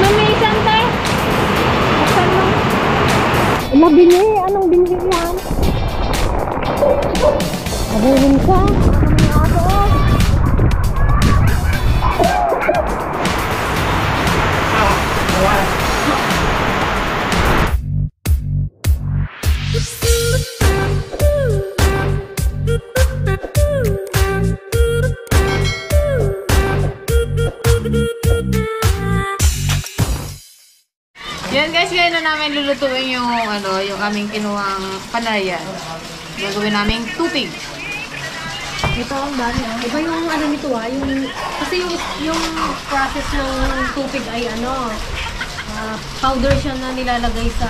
Mamisan, te. Buksan mo. Ala, bini. Anong bini yan? Abulin ka. Yan guys, ngayon na namin lulutuin yung yung aming kinuwang panaryan. Gagawin naming tupig. Ito ang dami. Iba yung nito kasi yung process ng tupig ay powder siya na nilalagay sa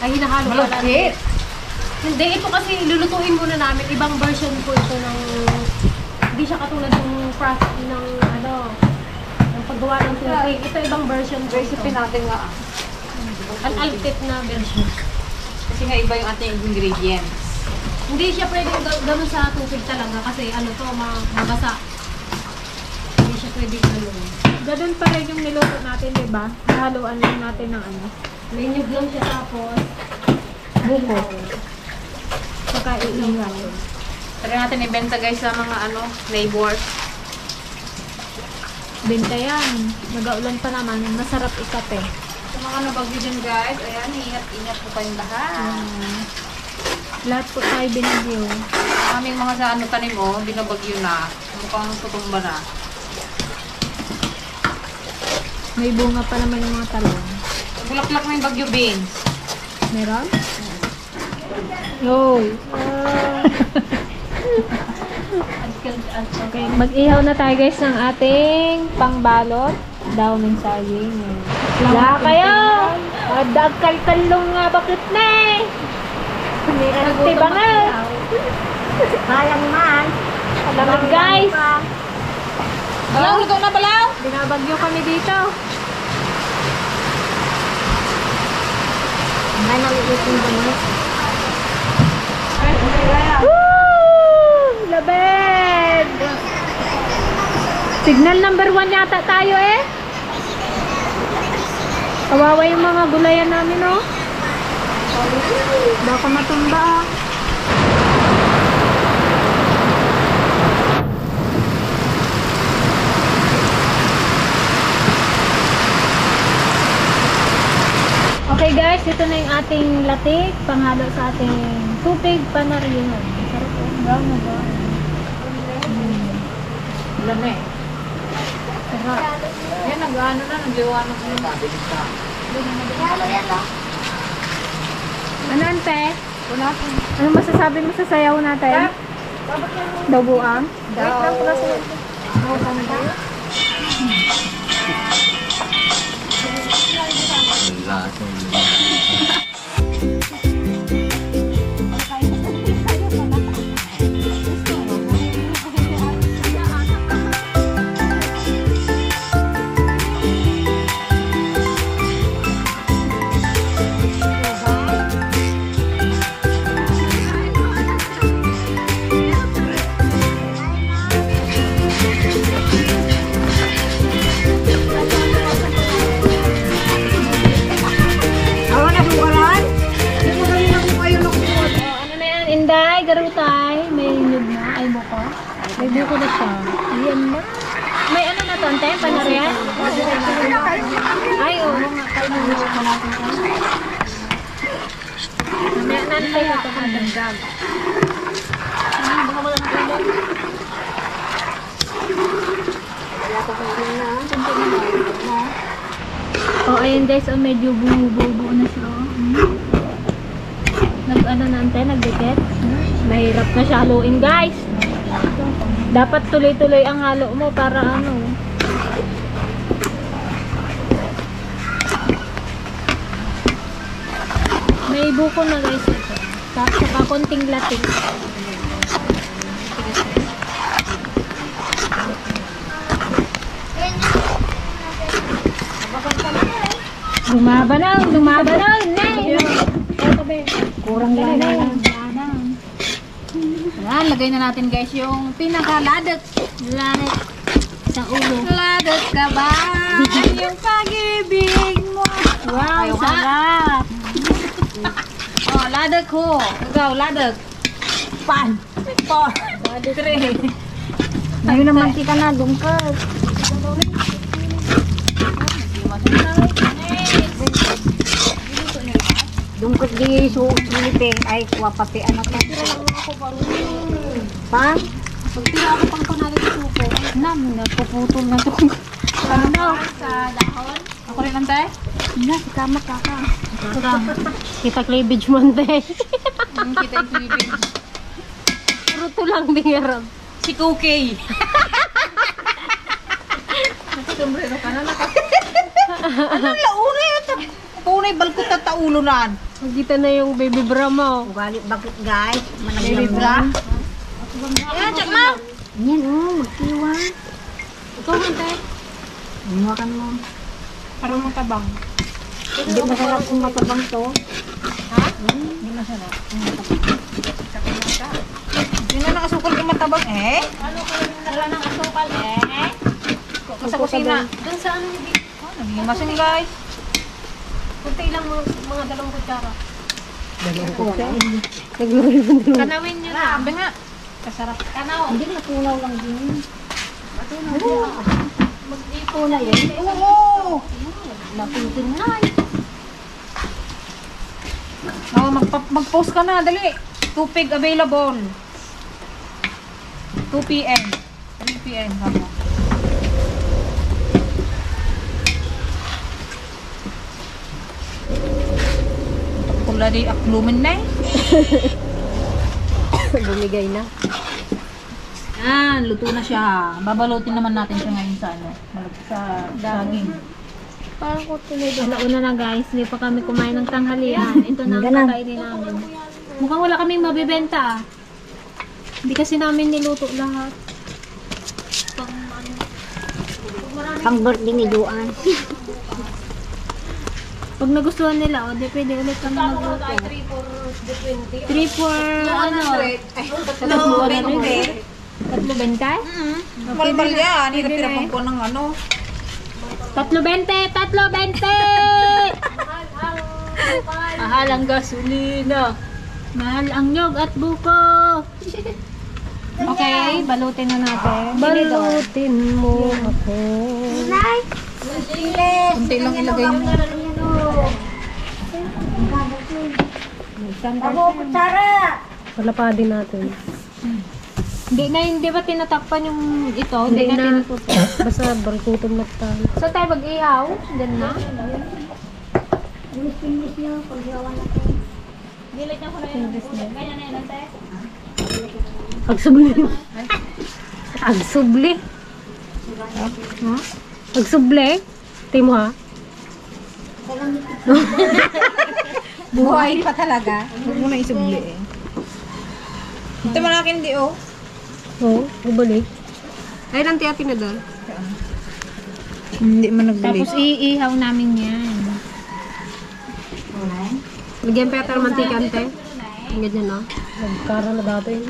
hinahalo pala. Hindi, ito kasi lulutuin muna namin. Ibang version po ito ng hindi siya katulad ng process ng paggawa ng tubig. Ito ibang version po Recipe natin nga. An-alpit na version. Kasi nga iba yung ating ingredients. Hindi siya pwedeng gano'n sa tubig talaga kasi mabasa. Hindi siya pwedeng gano'n. Ganun pa rin yung niluto natin, di ba? Haluan lang natin ng May nyug lang siya tapos buko. Saka iingaw. Tara natin ibenta guys sa mga neighbors. Benta yan. Nagaulan pa naman. Masarap ikape. Sa mga nabagyo dyan guys, ayan, ingat-ingat po kayong lahat. Lahat po tayo binagyo. Aming mga sa tanim binabagyo na. Mukhang tutumba na. May bunga pa naman yung mga talong. Bulaklak na yung bagyo beans. Meron? No. Okay, mag-ihaw na tayo guys ng ating pangbalot. Daw ng saging. Wala kayo! Dagkal-kalong nga bakit na eh! Diba nga? Sayang man. Alam guys! Balaw, luto na balaw! Binabagyo kami dito. May nalilit yung bangus. Woo! Labed! Signal number 1 yata tayo eh. Kawawa yung mga gulayan namin Baka matumba Okay guys, ito na yung ating latik, panghalo sa ating tupig panaryan. Sarap po. Brown na brown. Ulan na eh. Sarap. Yan, nagliwanag na. Ano ante? Ano masasabi mo sa sayaw natin? Daw buang? Garutay, may nyug na, ay buko. May buko na siya. Ayan na. May na to, ante? Panaryan? Ay, oo nga. Kailangan ko natin ito. Mamaya nantay ko ito kadagdag. Baka wala na kayo. Wala ko kayo na. Oh, ayun guys, medyo buo-buo na siya. Nagdikit. Mahirap na siya haluin guys. Dapat tuloy-tuloy ang halo mo para may buko na guys ito. Tapos saka konting latik. Lumaba na. Kurang lang na yan. Ayan, lagay na natin guys yung pinakaladat. Ladat sa ulo. Ladat ka ba? Yung pagi Sarap. Oh, ladag ko. Ikaw, ladag. Pan. 4. 3. Ayun naman kita na, dungkot. Dungkot di sulit ay kuwapati ano to. Pa? Pagtira ako pang panalo sa suko. Napuputol na to. Ano na? Sa dahon. Ako rin ang tayo? Na, si Kama kaka. Kita cleavage mo, ante. Kita yung kilibig. Puro tulang dingarap. Si Cookie. Sombrero ka na naka. Ano launa yun? Punay balkot at taulunan. Magkita na yung baby bra mo. Ugali, bakit guys? Baby bra. Ayan, check mo. Yan magkiwa. Ikaw, ante. Inuwakan mo. Parang matabang. Hindi masarap kung matabang to. Hindi masarap. Hindi na nakasukal kung matabang eh. Wala nang asukal eh. Sa kusina. Doon sa ano, hindi. Nagimasin guys. Kunti lang mga 2 kutsara. Kanawin nyo na. Sabi nga. Kasarap. Kanaw. Hindi na tunaw lang din. Mag-ipo na yun. Oo. Napitin na. Oh, mag-post ka na, dali. Tupig available. 2 p.m. 3 p.m. Kamo. Pula di aklumin na eh. Bumigay na. Ah, luto na siya. Babalutin naman natin siya ngayon sa ano, sa saging. Parang ko tuloy doon. Alauna na guys, hindi pa kami kumain ng tanghalian. Ito na ang kakainin namin. Mukhang wala kaming mabibenta ah. Hindi kasi namin niluto lahat. Pang birthday ni Duan. Pag nagustuhan nila, o di pwede ulit kami magluto. 3 for ano? 3.20? Malbal yan. Hirap-hirap po ng ano. 3.20! 3.20! Mahal ang gasolina. Mahal ang nyog at buko. Okay, balutin na natin. Balutin mo ako. Kunti lang ilagay nyo. Wala pa din natin. Hindi ba tinatakpan yung ito? Hindi na. Basta barkutom na tayo. So tayo mag-ihaw? Then na? Ang subli. Ang subli. Ang subli. Timo ha? Buhay pa talaga. Huwag mo na isubli eh. Ito malaking di oh. Oo, ubalik. Ay, nang tiyati na doon. Hindi man nagbalik. Tapos iihaw namin yan. Lagyan pa yata ng mantika, ante. Ganyan na. Nagkara na dati.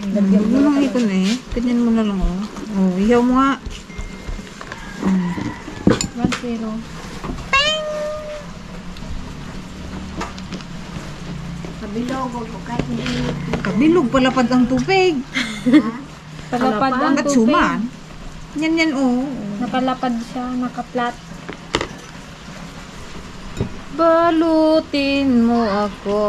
Lagyan mo lang ito na eh. Ganyan mo na lang oh. Oh, ihaw mo nga. 1-0. Kabilog palapad ang tubig. Palapad ang At tubig. suman. Yan oh. Nakalapad siya, nakaplat. Balutin mo ako.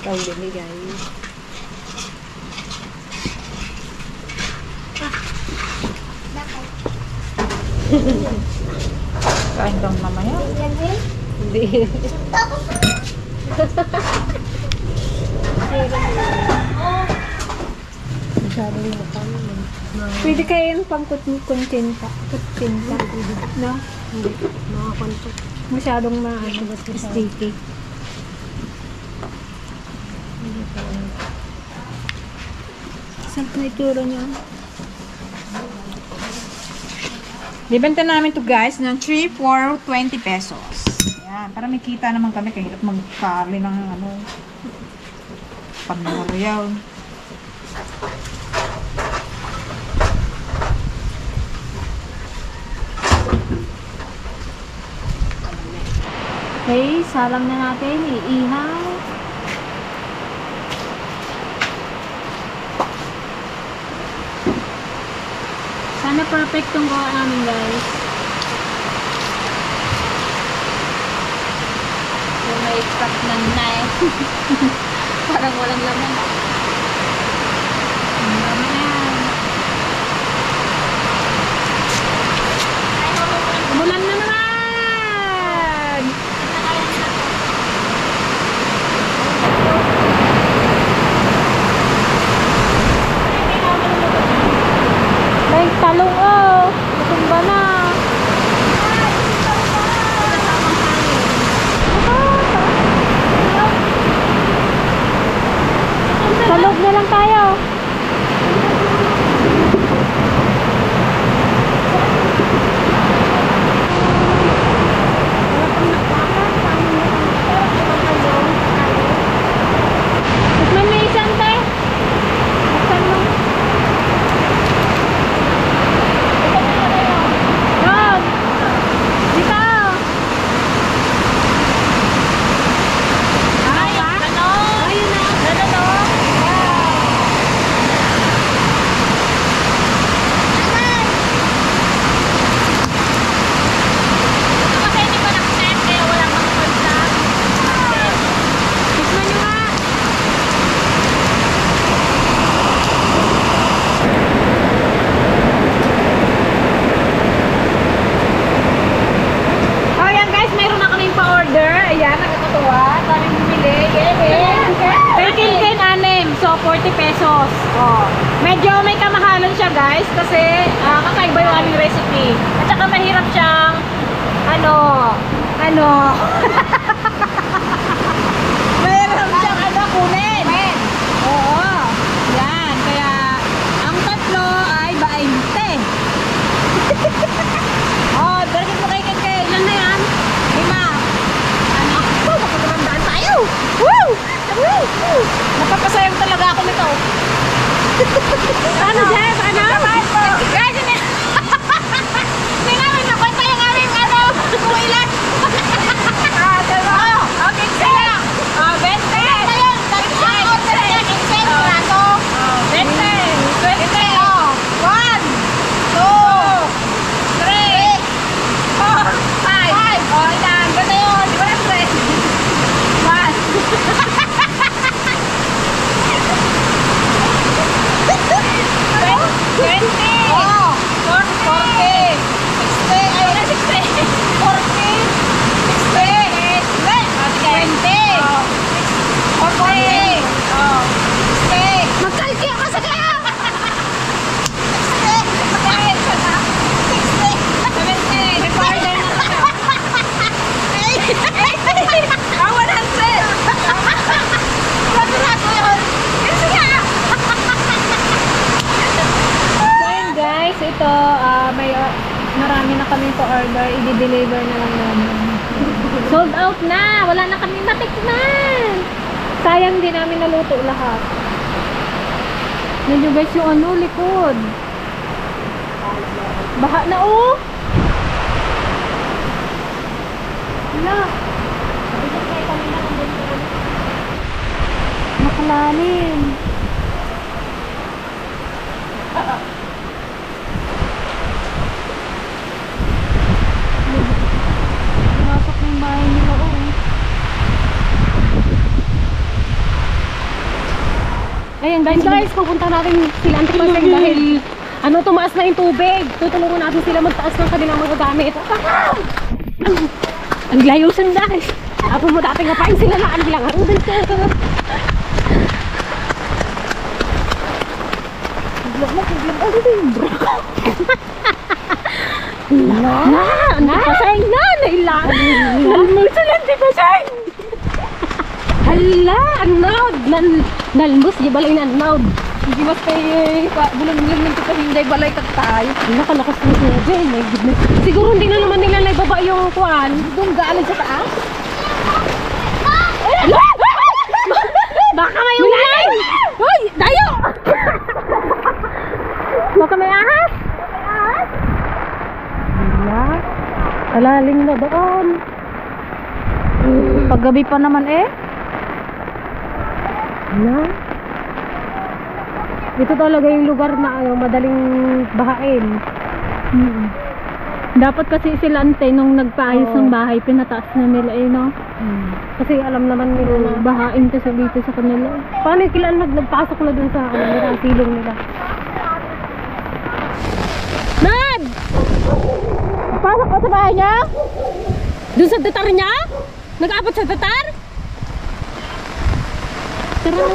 Ikaw din, guys. Kain kang mamaya. Hindi. Masyadong matang. Pwede kayo yung pang kutsinta. Kutsinta. No? Hindi. Mga kwanto. Masyadong sticky. Saan na ituro niyo? Dibenta namin to guys ng 3 for 20 pesos. Yan, para may kita naman kami kahit magkali ng ano. Panmoro yan. Okay, salang na natin, iihaw. Sana perfect tong gawa namin, guys. Yung may crack na parang walang laman. Tama na yan. Umulan na naman! May talong oh! Natumba na! Sa loob na lang tayo. Tikman mo isang te. Buksan mo. Rob! Dito! Ay, ano? Ayun na. Ano? Kasi hindi pa nakaset, kaya wala pang pulsa. Tikman nyo nga. Oh, yan guys, mayroon na kaming pa-order. Ayan, nakakatuwa. Daming bumili. Anim. So, 40 pesos. Oh. Medyo may kamahalan siya guys kasi kakaiba yung aming recipe. At saka mahirap siyang mahirap siyang kunin. Oo. Yan. Kaya, ang tatlo ay 20. Oh, dali mo kay Kay. Ilan na yan? 5. Ako, makakamandaan tayo. Woo! Woo! Woo! Napapasayang talaga ako nito. Ano, Jeff? Ano? Guys, hindi namin nakwenta yung aming kung ilan. Diba? Okay, sila. 20. Ayun, dagdag order niya. 15 prato. 20. 20. 1, 2, 3, 4, 5. O, ilan? Ganda yun. Di ba na 1. 20. Oh, 40. 60. Ayun, 60. 40. 60. 20. 40. Oh. 60. Magkalkyo ka sa kaya! 60. 70. Nag-order na siya. 80. 100. Rato-rato yun. Kasi nga. So yun guys, ito may marami na kami pa-order. I-deliver na lang namin. Sold out na! Wala na kami matikman! Sayang din namin naluto lahat. Yan yung guys yung likod. Baha na oh! Wala. Makalalim. Pumasok na yung bahay nila oh. Ayan guys, pupunta natin sila Antipaseng dahil tumaas na yung tubig. Tutulungan natin sila magtaas ng kanilang mga gamit. Ang layusan guys. Ako mo dati ngapain sila na bilang arudan ko. Antipaseng na! Nalmus sila Antipaseng! Hala! Anod! Nalmus, di balay na anod. Hindi mas kay bulan-bulan ng kita hindi balay tayo. Nakalakas na siya dyan. My goodness. Siguro hindi na naman nila naibaba yung kuwan. Doon gaalan sa taas. Baka may ulan! Hoy! Dayo! Baka may ahas! Hala! Alaling na doon. Paggabi pa naman eh. Na. Ito talaga yung lugar na madaling bahain. Dapat kasi sila ante nung nagpaayos ng bahay, pinataas na nila eh, no? Kasi alam naman nila na bahain kasi dito sa kanila. Paano yung kailan nagpasok na dun sa nila, silong nila? Nad! Pasok ka sa bahay niya? Dun sa tatar niya? Nag-abot sa tatar? Tara.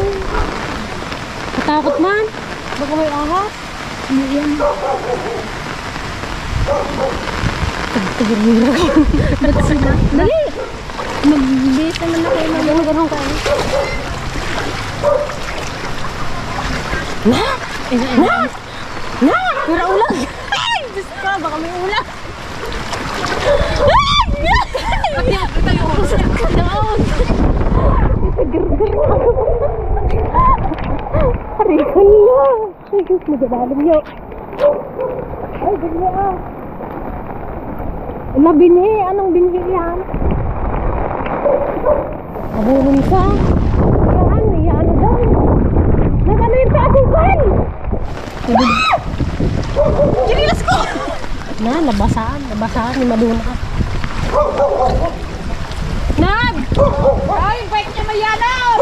Katakot man. Baka may ahas. Hindi yan. Tagtagin mo lang. Ba't sila? Dali! Mag-base naman na kayo. Ganun kayo. Na! Na! Na! Pura ulang! Ay! Diyos ko! Baka may ulang! Ay! Pati ako tayo ulang! Doon! Itagar-gar ako! Harikan niyo! Ay, Diyos! Magadalim niyo! Ay, ganyan ah! Ala, binhi! Anong binhi yan? Nabulong ka! Yan! Yan daw! Nagano yung pasong kan! Kinilas ko! Na, nabasaan. Nabasaan ni Maduna. Nad! Ay, yung bike niya mayanaw!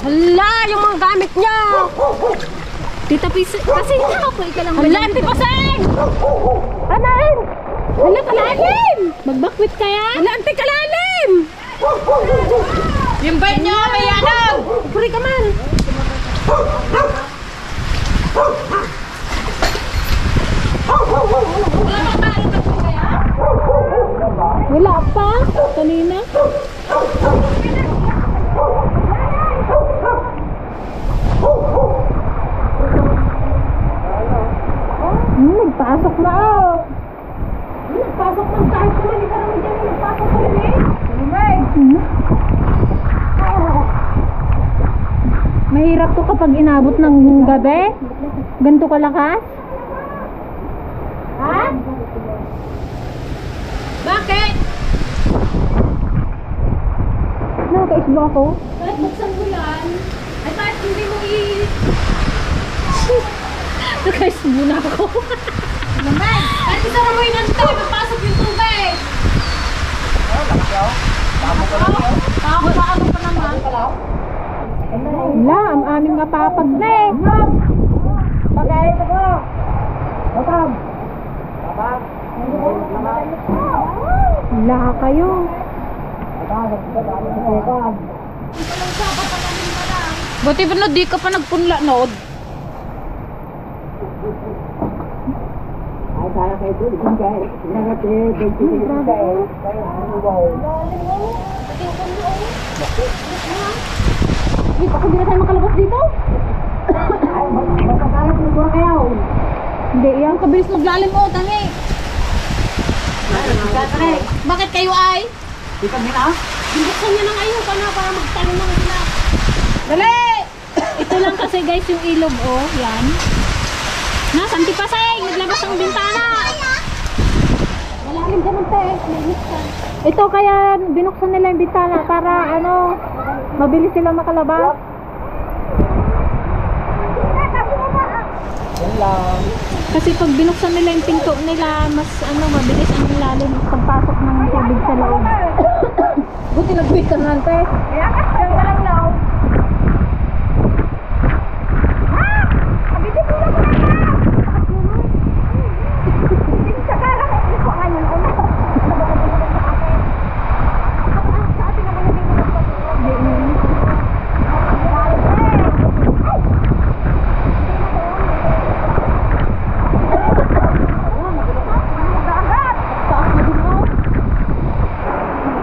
Hala, yung mga gamit niya! Tita Pisi, kasi ako, ikaw lang. Hala, Auntie Paseng! Anan! Hala, kalalim! Magbakwit kaya? Hala, Auntie, kalalim! Yung bite nyo, mayanaw! Puri ka man! Wala pa? Kanina? Nagpasok na oh! Nagpasok na kahit naman ikaw naman dyan, nagpasok na rin eh! Mahirap to kapag inabot ng gabi? Ganito kalakas? Ha? Bakit? Nakakaisbo ako? Kahit buksan mo yan, ay kahit hindi mo Nakaisbo na ako. Naman! Kahit isara mo yung nante, mapasok yung tubig! Takot na ano pa naman? Wala, ang aming napapag na eh. Pagay ito ko! Batang! Batang! Wala kayo. Buti ba no, di ka pa nagpunla, Nod? Ay, sana kayo doon. Kung kaya, Hindi pa hindi na tayo makalabas dito? makakarap ng buwan kayo. Hindi, yan kabilis maglalim mo, tangi. Bakit kayo ay? Di kami na? Buksan niya ng ayaw ka na para magtanong ng sila. Dali! Ito lang kasi guys yung ilog, oh, yan. Nasa Antipasay, naglabas ang bintana. Malalim ka man tayo, ito kaya binuksan nila yung bintana para ano, mabilis sila makalabas. Yan lang. Kasi pag binuksan nila yung pinto nila, mas ano, mabilis ang lalim pagpasok ng tubig sa loob. Buti nag-wait ka na, te. Diyan ka lang now.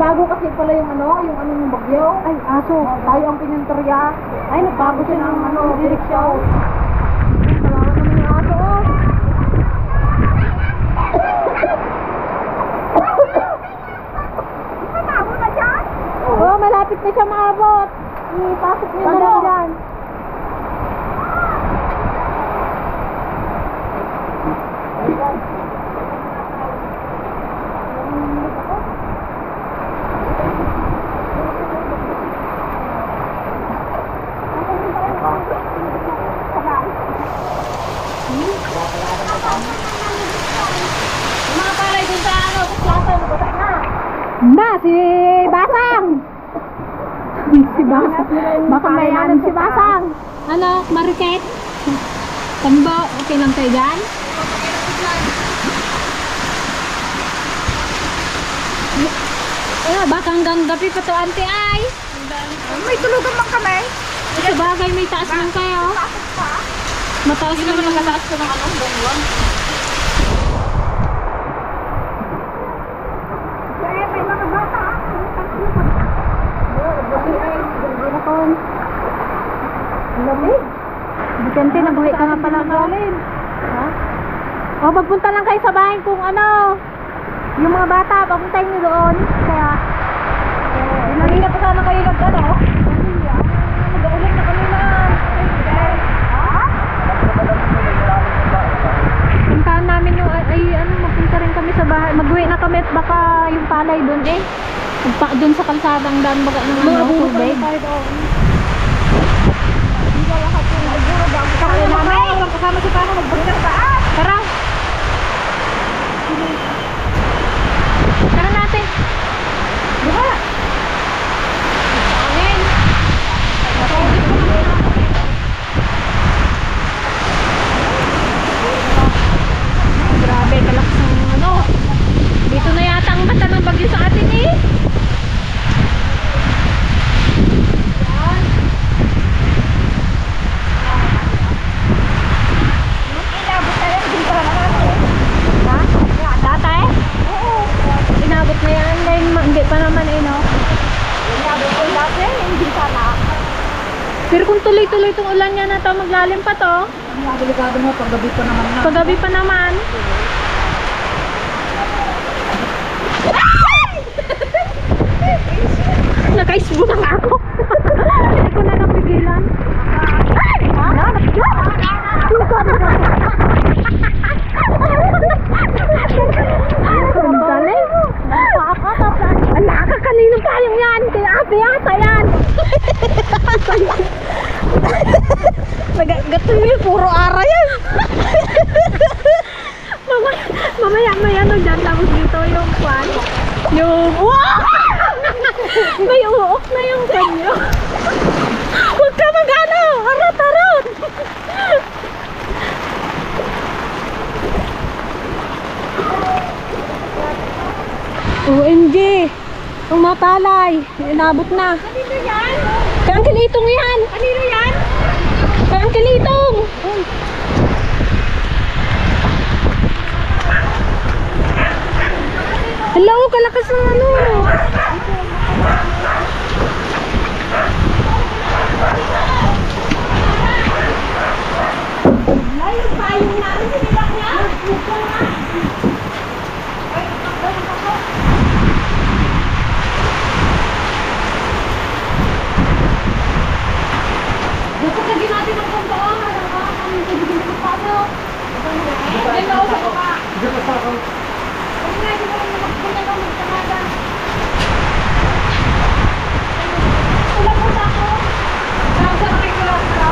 Bago kasi pala yung ano ng bagyo. Ay, aso, tayo ang pinunterya. Ay, nagbago siya ng ano, direksyon. Salamat naman yung aso, oh. Maabot na dyan? Oo, malapit na siya maabot. Ipasok niyo na lang dyan. Yung mga palay dun sa ano, plaza, nabasa na. Na, si Basang! Si Basang. Baka may alam si Basang. Ano, Mariket? Tambo, okay lang kayo dyan? Baka hanggang gabi pa to, ante ay. May tulugan man kami. Sa bagay, may taas man kayo. Mataas Hindi man naman yung nakataas ko ng ano, bongwan. May mga bata. lamig. Bukante, nabuhay ka nga pala galing. Ha? O, magpunta lang kayo sa bahay kung ano. Yung mga bata, papuntahin nyo doon. Kaya, Kanina pa sana kayo nag-ano? Nag-ulit na kami na. puntahan namin yung, magpunta rin kami sa bahay. Mag-uwi na kami at baka yung palay doon eh. Doon sa kalsadang daan, baka ano, tubig. Kami namin. Kasama si Pano, magbunta sa taas. Tara! Tara natin! Diba? Amin. Grabe, kalakas ng ano. Dito na yata ang bata ng bagyo sa atin eh. Inabot na yan. Hindi pa naman. Ha? Tatay? Oo. Inabot na yan. Dahil hindi pa naman eh, no? Inabot ko dati. Hindi sana. Pero kung tuloy-tuloy itong ulan niya na to, maglalim pa to. Ang delikado mo, paggabi pa naman na. Paggabi pa naman. Nakaisbo na nga ako. Hindi ko na napigilan. Ha? Nakakasya? Hindi ko na ang galing. Alaka, kanino tayong yan? Kaya ate yata yan. Nagatuloy, puro ara yan. Mamaya may ano dyan, tapos dito yung kwan. Yung, wow! May uok na yung kanyo. Huwag ka mag-ano, harot-harot. OMG, ang mapalay, inabot na. Kanino yan? Kaya ang kilitong yan. Kanino yan? Kaya ang kilitong. Hello, kalakas ng ano. Layo pa yung namin sinilak niya. Dapat lagi natin ang pambaon. Kami kaibigan ko pa ako. Ay, nausap ko ka. Hindi pa sa ako. Ay, nga, hindi mo rin magpunta ka magkamada. Wala po sa ako. Saan sa nakikulong ka?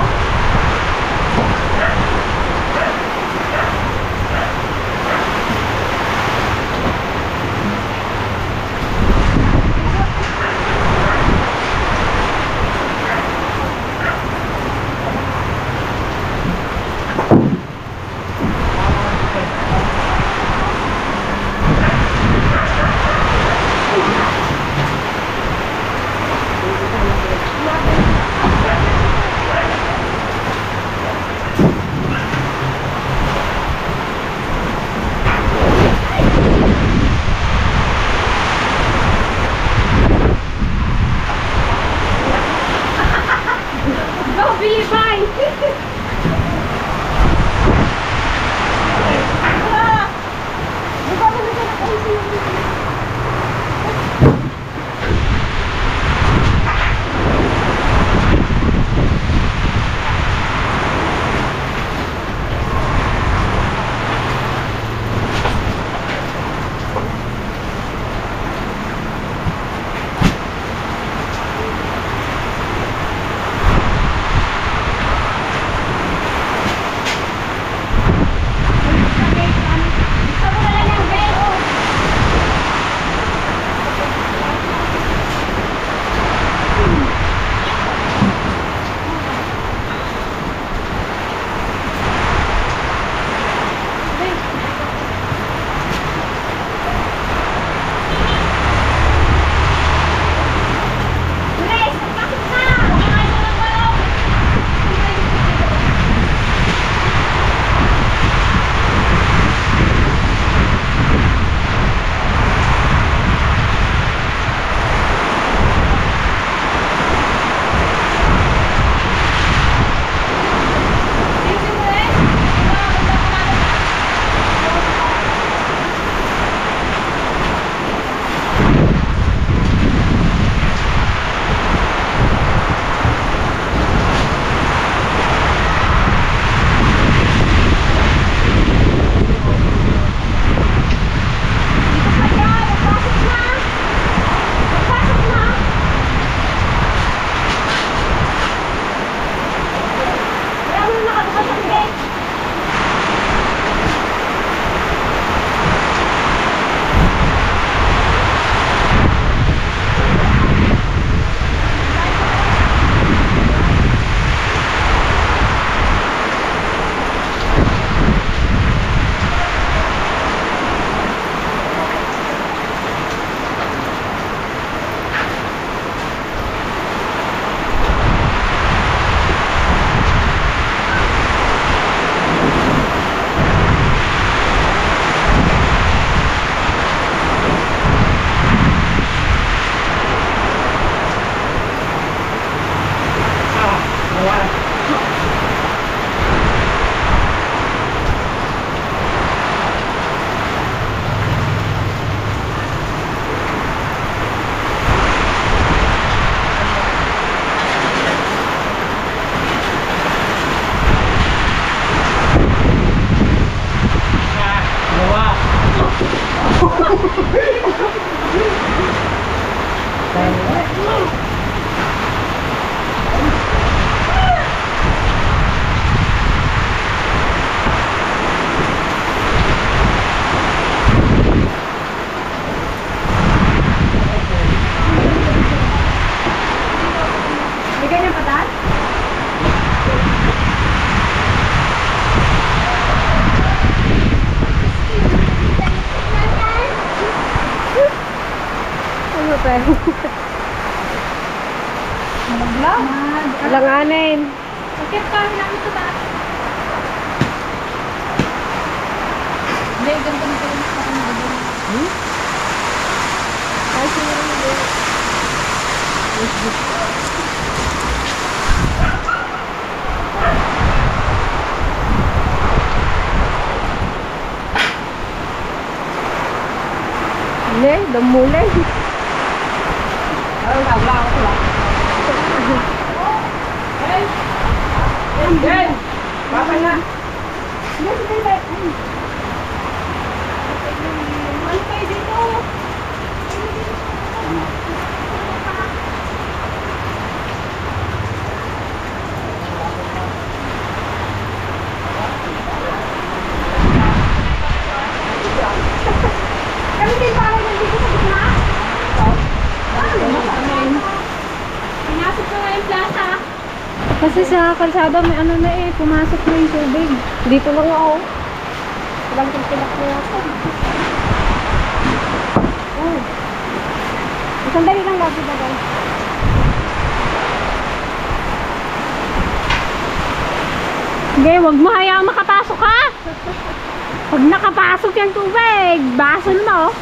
Siyempre. Malaglag. Alanganin. Bakit pa? Hinami sa taas. Hindi, ganito na pala sa akin. Ay, sinunod. Hindi, dumulay. Kami din para nandito sa gitna. Pinasok ko nga yung plaza. Kasi sa kalsada may ano na eh, pumasok na yung tubig. Dito lang ako. Walang tilak na ako. Oh. Sandali lang lagi ba guys? Hindi, wag mo hayaang makapasok ha! Pag nakapasok yung tubig, basol mo.